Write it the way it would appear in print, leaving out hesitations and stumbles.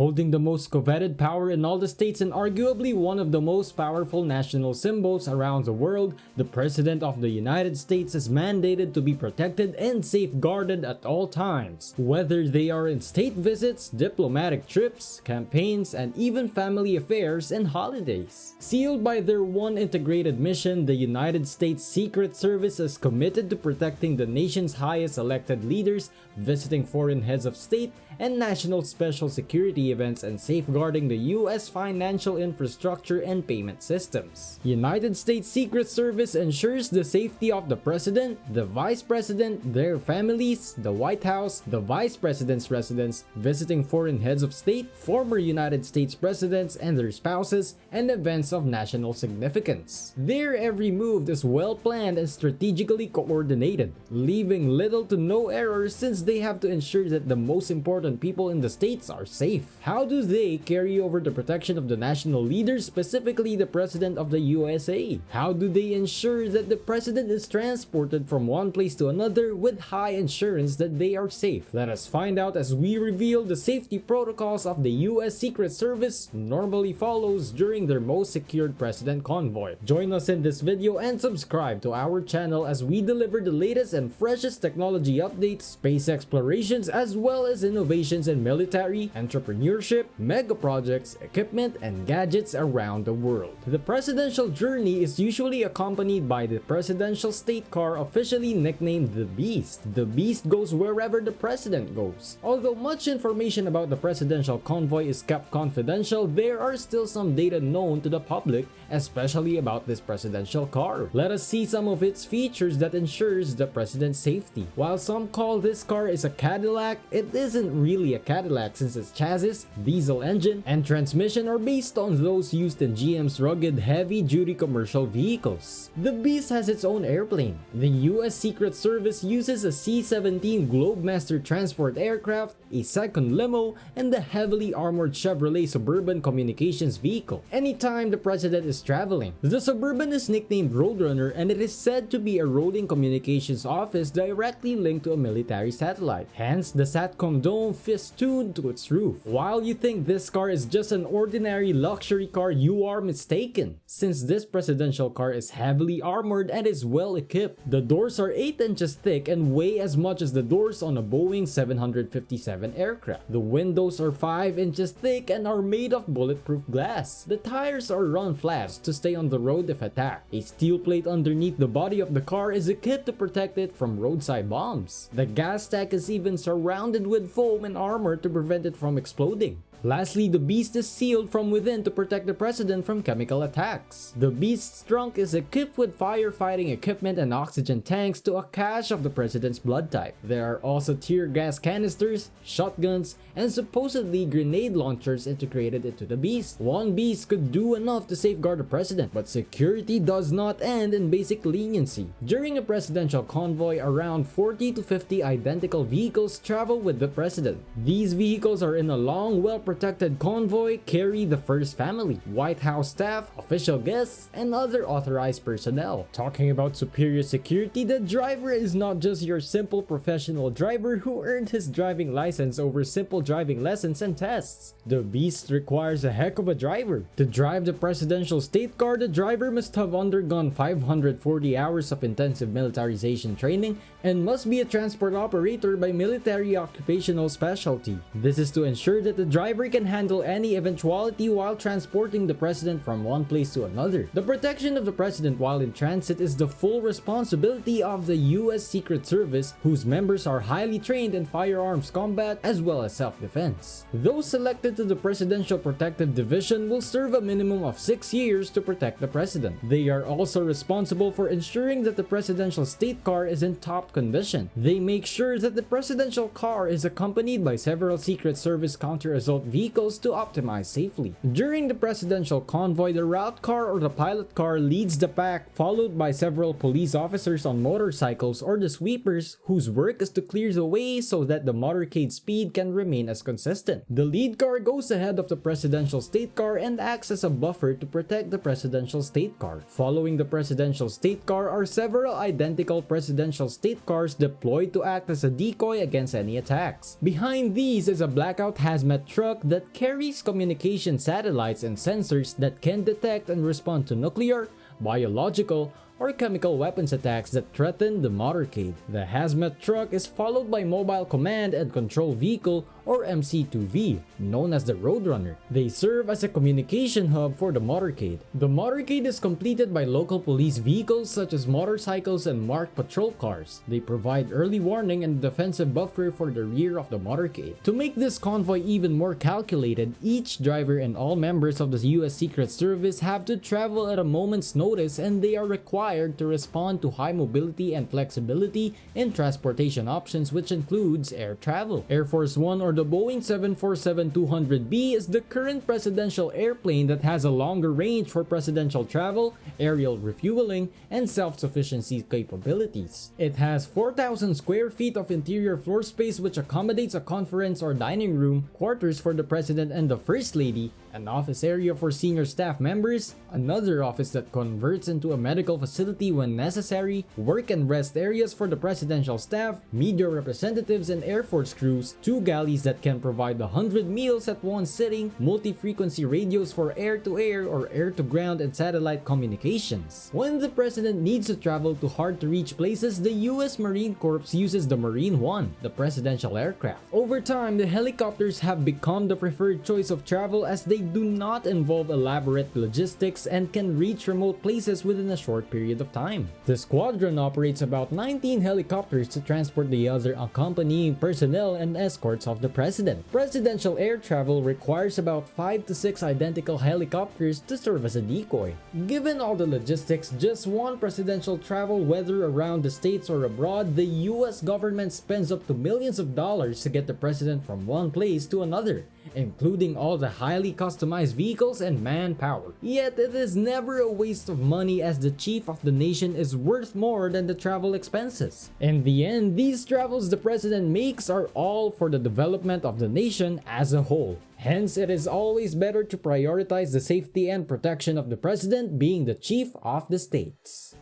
Holding the most coveted power in all the states and arguably one of the most powerful national symbols around the world, the President of the United States is mandated to be protected and safeguarded at all times, whether they are in state visits, diplomatic trips, campaigns, and even family affairs and holidays. Sealed by their one integrated mission, the United States Secret Service is committed to protecting the nation's highest elected leaders, visiting foreign heads of state, and national special security events, and safeguarding the U.S. financial infrastructure and payment systems. United States Secret Service ensures the safety of the President, the Vice President, their families, the White House, the Vice President's residence, visiting foreign heads of state, former United States presidents and their spouses, and events of national significance. Their every move is well planned and strategically coordinated, leaving little to no errors since they have to ensure that the most important people in the states are safe. How do they carry over the protection of the national leaders, specifically the President of the USA? How do they ensure that the President is transported from one place to another with high assurance that they are safe? Let us find out as we reveal the safety protocols of the US Secret Service normally follows during their most secured president convoy. Join us in this video and subscribe to our channel as we deliver the latest and freshest technology updates, space explorations, as well as innovations in military, entrepreneurship, mega projects, equipment, and gadgets around the world. The presidential journey is usually accompanied by the presidential state car, officially nicknamed the Beast. The Beast goes wherever the president goes. Although much information about the presidential convoy is kept confidential, there are still some data known to the public, especially about this presidential car. Let us see some of its features that ensures the president's safety. While some call this car is a Cadillac, it isn't really a Cadillac since its chassis, diesel engine, and transmission are based on those used in GM's rugged heavy-duty commercial vehicles. The Beast has its own airplane. The US Secret Service uses a C-17 Globemaster transport aircraft, a second limo, and the heavily armored Chevrolet Suburban communications vehicle anytime the president is traveling. The Suburban is nicknamed Roadrunner, and it is said to be a rolling communications office directly linked to a military satellite, hence the SATCOM dome festooned to its roof. While you think this car is just an ordinary luxury car, you are mistaken, since this presidential car is heavily armored and is well equipped. The doors are 8 inches thick and weigh as much as the doors on a Boeing 757 aircraft. The windows are 5 inches thick and are made of bulletproof glass. The tires are run flat to stay on the road if attacked. A steel plate underneath the body of the car is equipped to protect it from roadside bombs. The gas tank is even surrounded with foam and armor to prevent it from exploding. Lastly, the Beast is sealed from within to protect the president from chemical attacks. The Beast's trunk is equipped with firefighting equipment and oxygen tanks to a cache of the president's blood type. There are also tear gas canisters, shotguns, and supposedly grenade launchers integrated into the Beast. One Beast could do enough to safeguard the president, but security does not end in basic leniency. During a presidential convoy, around 40 to 50 identical vehicles travel with the president. These vehicles are in a long, well-protected convoy, carry the first family, White House staff, official guests, and other authorized personnel. Talking about superior security, the driver is not just your simple professional driver who earned his driving license over simple driving lessons and tests. The Beast requires a heck of a driver. To drive the presidential state car, the driver must have undergone 540 hours of intensive militarization training and must be a transport operator by military occupational specialty. This is to ensure that the driver can handle any eventuality while transporting the president from one place to another. The protection of the president while in transit is the full responsibility of the US Secret Service, whose members are highly trained in firearms combat as well as self-defense. Those selected to the Presidential Protective Division will serve a minimum of 6 years to protect the president. They are also responsible for ensuring that the presidential state car is in top condition. They make sure that the presidential car is accompanied by several Secret Service counter-assault vehicles to optimize safely. During the presidential convoy, the route car or the pilot car leads the pack, followed by several police officers on motorcycles or the sweepers, whose work is to clear the way so that the motorcade speed can remain as consistent. The lead car goes ahead of the presidential state car and acts as a buffer to protect the presidential state car. Following the presidential state car are several identical presidential state cars deployed to act as a decoy against any attacks. Behind these is a blackout hazmat truck truck that carries communication satellites and sensors that can detect and respond to nuclear, biological, or chemical weapons attacks that threaten the motorcade. The hazmat truck is followed by Mobile Command and Control Vehicle or MC2V, known as the Roadrunner. They serve as a communication hub for the motorcade. The motorcade is completed by local police vehicles such as motorcycles and marked patrol cars. They provide early warning and defensive buffer for the rear of the motorcade. To make this convoy even more calculated, each driver and all members of the US Secret Service have to travel at a moment's notice, and they are required to respond to high mobility and flexibility in transportation options, which includes air travel. Air Force One or the Boeing 747-200B is the current presidential airplane that has a longer range for presidential travel, aerial refueling, and self-sufficiency capabilities. It has 4,000 square feet of interior floor space, which accommodates a conference or dining room, quarters for the president and the first lady, an office area for senior staff members, another office that converts into a medical facility when necessary, work and rest areas for the presidential staff, media representatives and Air Force crews, 2 galleys that can provide 100 meals at one sitting, multi-frequency radios for air-to-air or air-to-ground and satellite communications. When the president needs to travel to hard-to-reach places, the US Marine Corps uses the Marine One, the presidential aircraft. Over time, the helicopters have become the preferred choice of travel as they do not involve elaborate logistics and can reach remote places within a short period of time. The squadron operates about 19 helicopters to transport the other accompanying personnel and escorts of the president. Presidential air travel requires about 5 to 6 identical helicopters to serve as a decoy. Given all the logistics, just one presidential travel, whether around the states or abroad, the US government spends up to millions of dollars to get the president from one place to another, including all the highly customized vehicles and manpower. Yet it is never a waste of money, as the chief of the nation is worth more than the travel expenses. In the end, these travels the president makes are all for the development of the nation as a whole. Hence, it is always better to prioritize the safety and protection of the president being the chief of the states.